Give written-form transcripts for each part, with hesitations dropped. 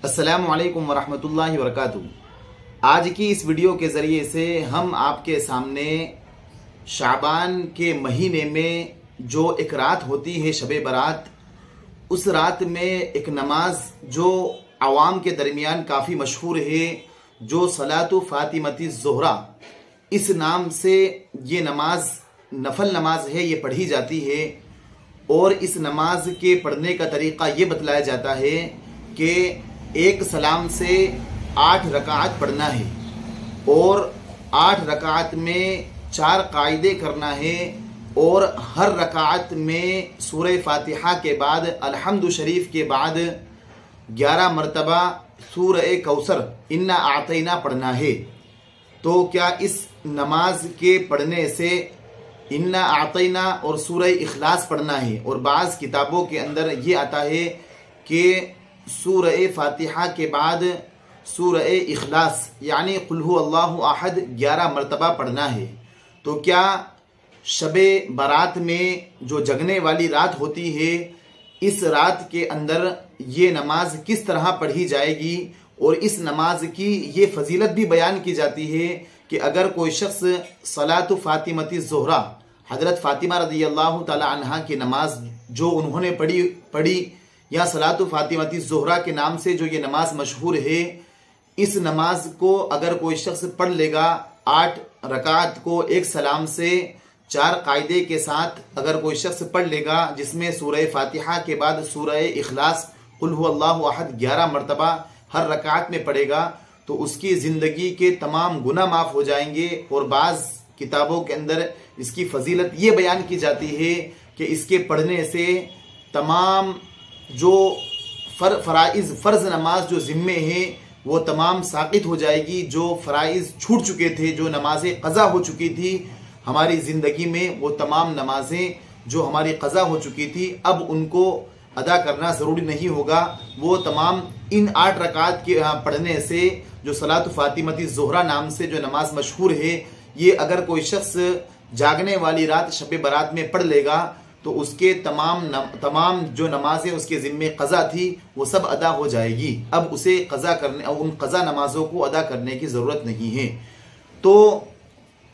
अस्सलामु अलैकुम वरहमतुल्लाहि वबरकातुहू। आज की इस वीडियो के ज़रिए से हम आपके सामने शाबान के महीने में जो एक रात होती है शब बारात, उस रात में एक नमाज जो आवाम के दरमियान काफ़ी मशहूर है, जो सलातु फातिमती ज़ोहरा इस नाम से ये नमाज नफल नमाज है, ये पढ़ी जाती है। और इस नमाज के पढ़ने का तरीक़ा ये बतलाया जाता है कि एक सलाम से 8 रकात पढ़ना है और 8 रकात में 4 कायदे करना है और हर रकात में सूरह फातिहा के बाद अल्हम्दु शरीफ के बाद 11 मरतबा सूरह कौसर इन्ना आतैना पढ़ना है। तो क्या इस नमाज के पढ़ने से इन्ना आतैना और सूरह इखलास पढ़ना है? और बाज़ किताबों के अंदर ये आता है कि सूरह फातिहा के बाद सूरह इखलास यानी कुल हु अल्लाहु अहद 11 मरतबा पढ़ना है। तो क्या शबे बारात में जो जगने वाली रात होती है, इस रात के अंदर ये नमाज किस तरह पढ़ी जाएगी? और इस नमाज की ये फजीलत भी बयान की जाती है कि अगर कोई शख्स सलातु फातिमती ज़ोहरा हज़रत फ़ातिमा रज़ी अल्लाह तआला अन्हा की नमाज जो उन्होंने पढ़ी या सलातु फातिमती ज़ोहरा के नाम से जो ये नमाज मशहूर है, इस नमाज को अगर कोई शख्स पढ़ लेगा 8 रकात को एक सलाम से 4 कायदे के साथ अगर कोई शख्स पढ़ लेगा, जिसमें सूरह फातिहा के बाद सूरह इखलास कुल हु अल्लाहु अहद 11 मरतबा हर रकात में पढ़ेगा, तो उसकी ज़िंदगी के तमाम गुनाह माफ़ हो जाएंगे। और बाज़ किताबों के अंदर इसकी फजीलत ये बयान की जाती है कि इसके पढ़ने से तमाम जो फ़र्ज़ नमाज जो ज़िम्मे हैं वो तमाम साक़ित हो जाएगी। जो फ़राइज़ छूट चुके थे, जो नमाज़ें क़ज़ा हो चुकी थी हमारी ज़िंदगी में, वो तमाम नमाज़ें जो हमारी क़ज़ा हो चुकी थी अब उनको अदा करना ज़रूरी नहीं होगा। वो तमाम इन 8 रकात के पढ़ने से जो सलातु फातिमती ज़ोहरा नाम से जो नमाज मशहूर है, ये अगर कोई शख्स जागने वाली रात शब बारात में पढ़ लेगा तो उसके तमाम जो नमाजें उसके ज़िम्मे क़ज़ा थी वो सब अदा हो जाएगी। अब उसे क़ज़ा करने उन क़ज़ा नमाजों को अदा करने की ज़रूरत नहीं है। तो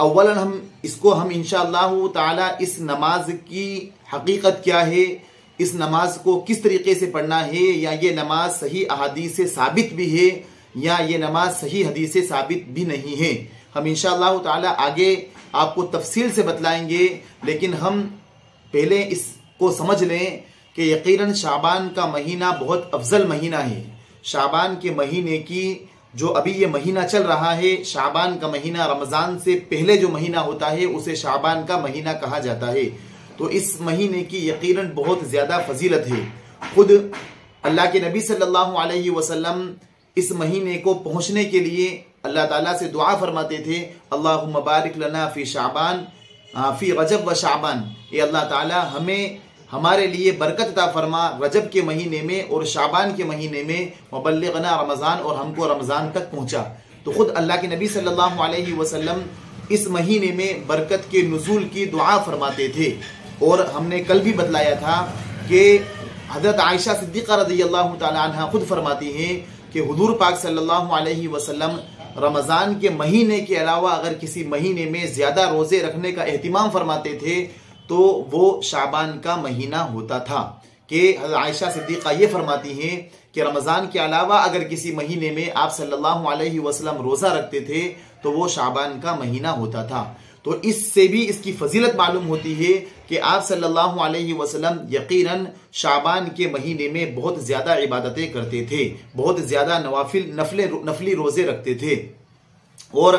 अव्वलन हम इंशाअल्लाह ताला इस नमाज की हकीकत क्या है, इस नमाज को किस तरीके से पढ़ना है, या ये नमाज सही अहादीस से साबित भी है या ये नमाज सही हदीस से साबित भी नहीं है, हम इंशाअल्लाह ताला आगे आपको तफसील से बतलाएंगे। लेकिन हम पहले इसको समझ लें कि यकीनन शाबान का महीना बहुत अफजल महीना है। शाबान के महीने की जो अभी ये महीना चल रहा है, शाबान का महीना रमज़ान से पहले जो महीना होता है उसे शाबान का महीना कहा जाता है। तो इस महीने की यकीनन बहुत ज़्यादा फजीलत है। खुद अल्लाह के नबी सल्लल्लाहु अलैहि वसल्लम इस महीने को पहुँचने के लिए अल्लाह ताला से दुआ फरमाते थे, अल्लाहुम्मा बारिक लना फ़ी शाबान फ़ी रजब व शाबान, ये अल्लाह ताला हमें हमारे लिए बरकत अता फरमा रजब के महीने में और शाबान के महीने में, वबल्लिगना रमज़ान, और हमको रमज़ान तक पहुँचा। तो खुद अल्लाह के नबी सल्लल्लाहु अलैहि वसल्लम इस महीने में बरकत के नुज़ूल की दुआ फरमाते थे। और हमने कल भी बतलाया था कि हज़रत आयशा सिद्दीक़ा रज़ियल्लाहु ताला अन्हा खुद फरमाती हैं कि हुज़ूर पाक सल्लल्लाहु अलैहि वसल्लम रमज़ान के महीने के अलावा अगर किसी महीने में ज़्यादा रोज़े रखने का एहतिमाम फरमाते थे तो वो शाबान का महीना होता था। कि हज़रत आयशा सिद्दीक़ा ये फरमाती हैं कि रमज़ान के अलावा अगर किसी महीने में आप सल्लल्लाहु अलैहि वसल्लम रोज़ा रखते थे तो वो शाबान का महीना होता था। तो इससे भी इसकी फजीलत मालूम होती है कि आप सल्लल्लाहु अलैहि वसल्लम यकीनन शाबान के महीने में बहुत ज़्यादा इबादतें करते थे, बहुत ज़्यादा नफली रोज़े रखते थे। और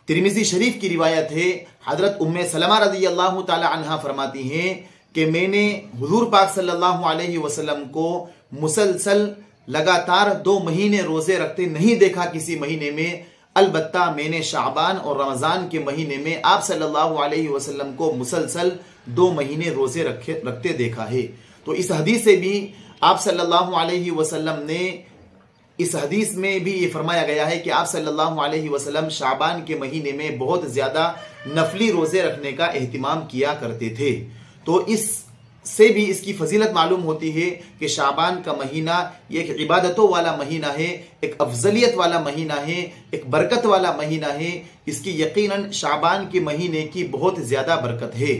तिरमिज़ी शरीफ की रिवायत है, हज़रत उम्मे सलमा रज़ी अल्लाह ताला अन्हा फरमाती हैं कि मैंने हुज़ूर पाक सल्लल्लाहु अलैहि वसल्लम को मुसलसल लगातार 2 महीने रोज़े रखते नहीं देखा किसी महीने में। अलबत्ता मैंने शाबान और रमज़ान के महीने में आप सल्लल्लाहु अलैहि वसल्लम को मुसलसल 2 महीने रोज़े रखते देखा है। तो इस हदीस से भी आप सल्लल्लाहु अलैहि वसल्लम ने, इस हदीस में भी ये फरमाया गया है कि आप सल्लल्लाहु अलैहि वसल्लम शाबान के महीने में बहुत ज़्यादा नफली रोज़े रखने का एहतिमाम किया करते थे। तो इस से भी इसकी फजीलत मालूम होती है कि शाबान का महीना ये एक इबादतों वाला महीना है, एक अफजलियत वाला महीना है, एक बरकत वाला महीना है। इसकी यकीनन शाबान के महीने की बहुत ज़्यादा बरकत है।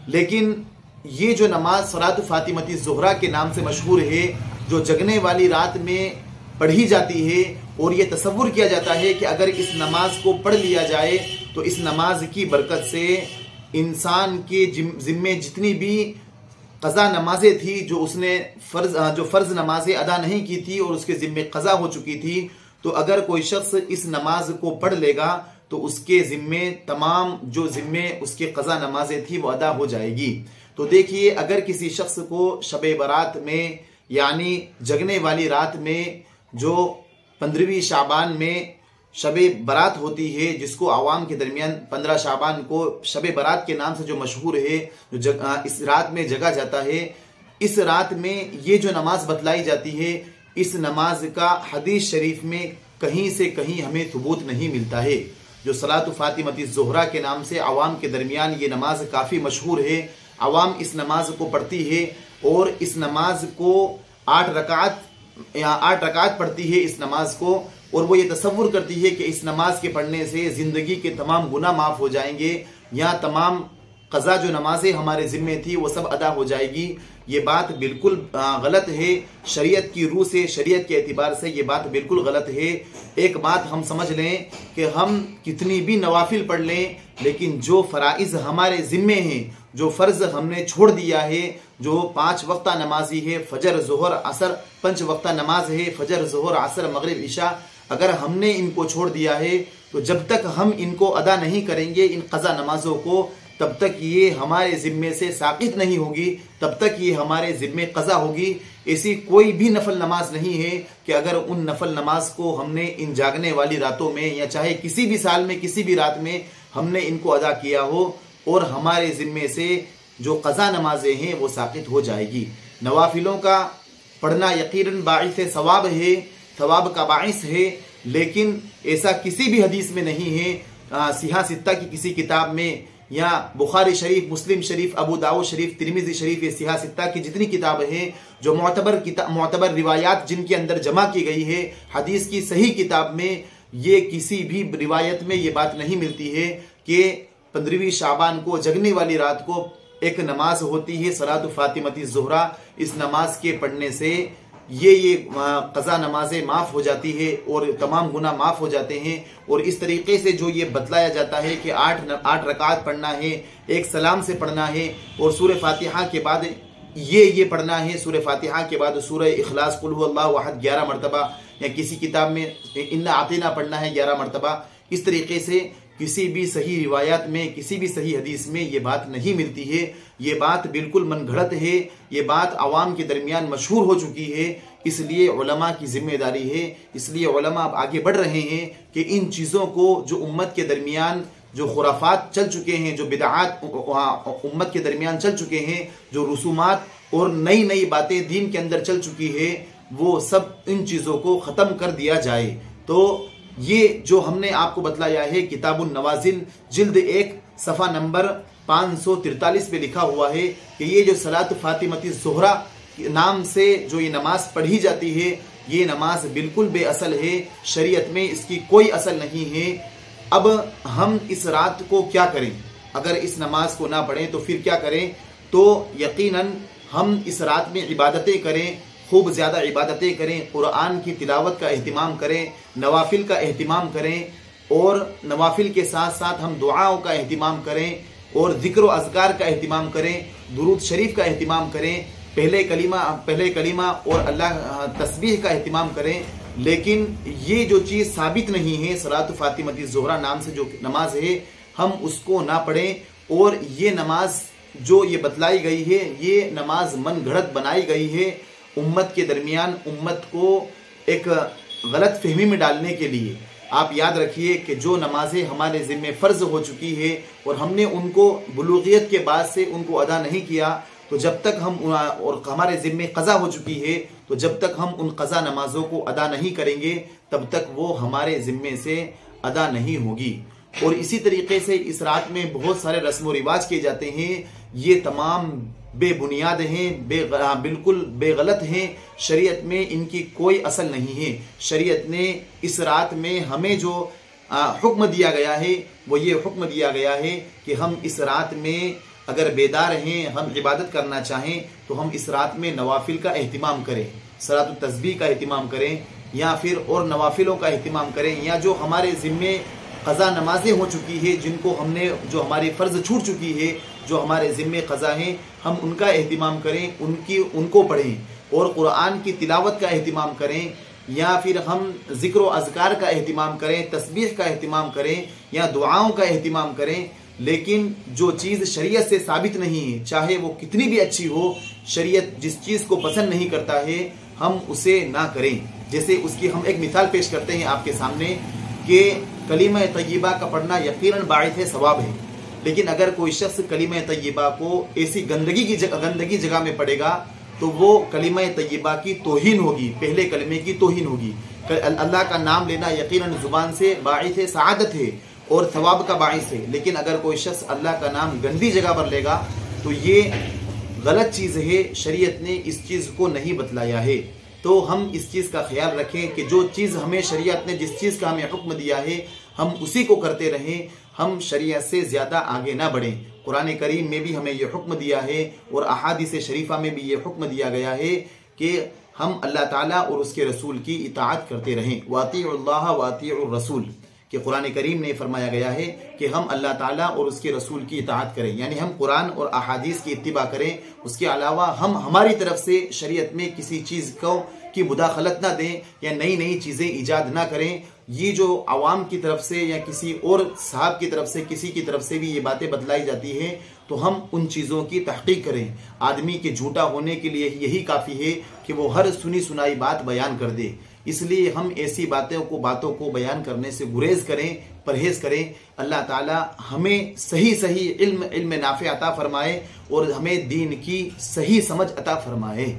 लेकिन ये जो नमाज सलात फातिमती ज़ुहरा के नाम से मशहूर है, जो जगने वाली रात में पढ़ी जाती है और ये तसव्वुर किया जाता है कि अगर इस नमाज को पढ़ लिया जाए तो इस नमाज की बरकत से इंसान के जिम्मे जितनी भी कज़ा नमाजें थी, जो उसने फ़र्ज़ नमाजें अदा नहीं की थी और उसके ज़िम्मे कज़ा हो चुकी थी, तो अगर कोई शख्स इस नमाज को पढ़ लेगा तो उसके ज़िम्मे तमाम जो ज़िम्मे उसके कज़ा नमाजें थी वो अदा हो जाएगी। तो देखिए, अगर किसी शख्स को शब बारात में यानी जगने वाली रात में जो 15वीं शाबान में शब बारात होती है, जिसको आवाम के दरमियान 15 शाबान को शब बारात के नाम से जो मशहूर है, जो इस रात में जगा जाता है, इस रात में ये जो नमाज बतलाई जाती है, इस नमाज का हदीस शरीफ में कहीं से कहीं हमें सबूत नहीं मिलता है। जो सलात फातिमती ज़ुहरा के नाम से आवाम के दरमियान ये नमाज काफ़ी मशहूर है, आवाम इस नमाज को पढ़ती है और इस नमाज को 8 रकात पढ़ती है इस नमाज को, और वो ये तसव्वुर करती है कि इस नमाज के पढ़ने से ज़िंदगी के तमाम गुनाह माफ़ हो जाएंगे, या तमाम क़ज़ा जो नमाजें हमारे ज़िम्मे थी वो सब अदा हो जाएगी। ये बात बिल्कुल गलत है। शरीयत की रूह से, शरीयत के एतबार से ये बात बिल्कुल गलत है। एक बात हम समझ लें कि हम कितनी भी नवाफिल पढ़ लें, लेकिन जो फ़राइज़ हमारे ज़िम्मे हैं, जो फ़र्ज़ हमने छोड़ दिया है, जो 5 वक्ता नमाजी है, फजर ज़ोहर असर 5 वक्ता नमाज है, फजर ज़ोहर असर मगरिब इशा, अगर हमने इनको छोड़ दिया है तो जब तक हम इनको अदा नहीं करेंगे, इन क़ज़ा नमाजों को, तब तक ये हमारे ज़िम्मे से साक़ित नहीं होगी, तब तक ये हमारे ज़िम्मे क़ज़ा होगी। ऐसी कोई भी नफल नमाज नहीं है कि अगर उन नफल नमाज को हमने इन जागने वाली रातों में या चाहे किसी भी साल में किसी भी रात में हमने इनको अदा किया हो और हमारे ज़िम्मे से जो क़ज़ा नमाजें हैं वो साक़ित हो जाएगी। नवाफिलों का पढ़ना यकीनन बाइस सवाब है, सवाब का बाइस है, लेकिन ऐसा किसी भी हदीस में नहीं है। सिहा सित्ता की किसी किताब में या बुखारी शरीफ, मुस्लिम शरीफ, अबू दाऊद शरीफ, तिरमिज़ी शरीफ, ये सिहा सित्ता की जितनी किताबें हैं, जो मोतबर रिवायात जिनके अंदर जमा की गई है, हदीस की सही किताब में ये किसी भी रिवायत में ये बात नहीं मिलती है कि 15वीं शाबान को जगने वाली रात को एक नमाज होती है सलात फातिमती ज़ुहरा। इस नमाज के पढ़ने से ये क़ज़ा नमाजें माफ़ हो जाती है और तमाम गुनाह माफ़ हो जाते हैं। और इस तरीके से जो ये बतलाया जाता है कि 8 रकात पढ़ना है, एक सलाम से पढ़ना है और सूरह फातिहा के बाद ये पढ़ना है, सूरह फातिहा के बाद सूरह इखलास कुल हुवल्लाहु अहद 11 मरतबा, या किसी किताब में इन्ना आतीना पढ़ना है 11 मरतबा। इस तरीके से किसी भी सही रिवायात में, किसी भी सही हदीस में ये बात नहीं मिलती है। ये बात बिल्कुल मनगढ़ंत है, ये बात आवाम के दरमियान मशहूर हो चुकी है। इसलिए उलमा की जिम्मेदारी है, इसलिए उलमा अब आगे बढ़ रहे हैं कि इन चीज़ों को जो उम्मत के दरमियान जो खुराफात चल चुके हैं, जो बिदआत उम्मत के दरमियान चल चुके हैं, जो रसूमात और नई नई बातें दीन के अंदर चल चुकी है, वो सब इन चीज़ों को ख़त्म कर दिया जाए। तो ये जो हमने आपको बतलाया है, किताबुन नवाजिल जिल्द 1 सफ़ा नंबर 543 पे लिखा हुआ है कि ये जो सलात फातिमती ज़ुहरा नाम से जो ये नमाज पढ़ी जाती है, ये नमाज बिल्कुल बेअसल है, शरीयत में इसकी कोई असल नहीं है। अब हम इस रात को क्या करें? अगर इस नमाज को ना पढ़ें तो फिर क्या करें? तो यकीनन हम इस रात में इबादतें करें, खूब ज़्यादा इबादतें करें, कुरान की तिलावत का एहतिमाम करें, नवाफिल का एहतिमाम करें, और नवाफिल के साथ साथ हम दुआओं का एहतिमाम करें और ज़िक्र व अज़कार का एहतिमाम करें, दुरूद शरीफ का एहतिमाम करें, पहले कलीमा और अल्लाह तस्बीह का एहतिमाम करें। लेकिन ये जो चीज़ साबित नहीं है, सलात फातिमती ज़ुहरा नाम से जो नमाज है, हम उसको ना पढ़ें। और ये नमाज जो ये बतलाई गई है, ये नमाज मन घड़त बनाई गई है उम्मत के दरमियान, उम्मत को एक गलत फहमी में डालने के लिए। आप याद रखिए कि जो नमाजें हमारे ज़िम्मे फ़र्ज़ हो चुकी है और हमने उनको बुलूगियत के बाद से उनको अदा नहीं किया, तो जब तक हम और हमारे ज़िम्मे क़ज़ा हो चुकी है, तो जब तक हम उन क़ज़ा नमाज़ों को अदा नहीं करेंगे, तब तक वो हमारे ज़िम्मे से अदा नहीं होगी। और इसी तरीके से इस रात में बहुत सारे रस्म व रिवाज किए जाते हैं। ये तमाम बेबुनियाद हैं, बिल्कुल बेगलत हैं। शरीयत में इनकी कोई असल नहीं है। शरीयत ने इस रात में हमें जो हुक्म दिया गया है वो ये हुक्म दिया गया है कि हम इस रात में अगर बेदार हैं, हम इबादत करना चाहें तो हम इस रात में नवाफिल का एहतिमाम करें, सलातुत तस्बीह का एहतिमाम करें, या फिर और नवाफिलों का एहतिमाम करें, या जो हमारे ज़िम्मे क़ज़ा नमाजें हो चुकी है, जिनको हमने जो हमारी फ़र्ज़ छूट चुकी है, जो हमारे ज़िम्मे क़ज़ा हैं, हम उनका एहतिमाम करें, उनको पढ़ें और कुरान की तिलावत का एहतिमाम करें, या फिर हम ज़िक्र व अज़कार का एहतिमाम करें, तस्बीह का एहतिमाम करें, या दुआओं का एहतिमाम करें। लेकिन जो चीज़ शरीयत से साबित नहीं है, चाहे वो कितनी भी अच्छी हो, शरीयत जिस चीज़ को पसंद नहीं करता है हम उसे ना करें। जैसे उसकी हम एक मिसाल पेश करते हैं आपके सामने कि कलीमा तय्यबा का पढ़ना यकीनन बाइथ है, सवाब है, लेकिन अगर कोई शख्स कलीमा तय्यबा को ऐसी गंदगी जगह में पढ़ेगा तो वो कलीमा तय्यबा की तौहीन होगी, पहले कलमे की तौहीन होगी। अल्लाह का नाम लेना यकीनन जुबान से बाइथ है, सआदत है और सवाब का बाइस है, लेकिन अगर कोई शख्स अल्लाह का नाम गंदी जगह पर लेगा तो ये गलत चीज़ है। शरीयत ने इस चीज़ को नहीं बतलाया है। तो हम इस चीज़ का ख्याल रखें कि जो चीज़ हमें शरीयत ने जिस चीज़ का हमें हुक्म दिया है हम उसी को करते रहें, हम शरीयत से ज़्यादा आगे ना बढ़ें। कुरान करीम में भी हमें ये हुक्म दिया है और अहादीस शरीफा में भी ये हुक्म दिया गया है कि हम अल्लाह ताला और उसके रसूल की इताअत करते रहें। वातिउल्लाह वातिउर रसूल कि कुरान करीम ने फरमाया गया है कि हम अल्लाह ताला और उसके रसूल की इताअत करें, यानी हम कुरान और अहादीस की इत्तिबा करें। उसके अलावा हम हमारी तरफ से शरीयत में किसी चीज़ को की मुदाखलत ना दें या नई नई चीज़ें ईजाद ना करें। ये जो आवाम की तरफ से या किसी और साहब की तरफ से, किसी की तरफ से भी ये बातें बतलाई जाती हैं तो हम उन चीज़ों की तहकीक करें। आदमी के झूठा होने के लिए यही काफ़ी है कि वो हर सुनी सुनाई बात बयान कर दे। इसलिए हम ऐसी बातों को बयान करने से गुरेज करें, परहेज करें। अल्लाह ताला हमें सही इल्म नाफ़े अता फरमाए और हमें दीन की सही समझ अता फरमाए।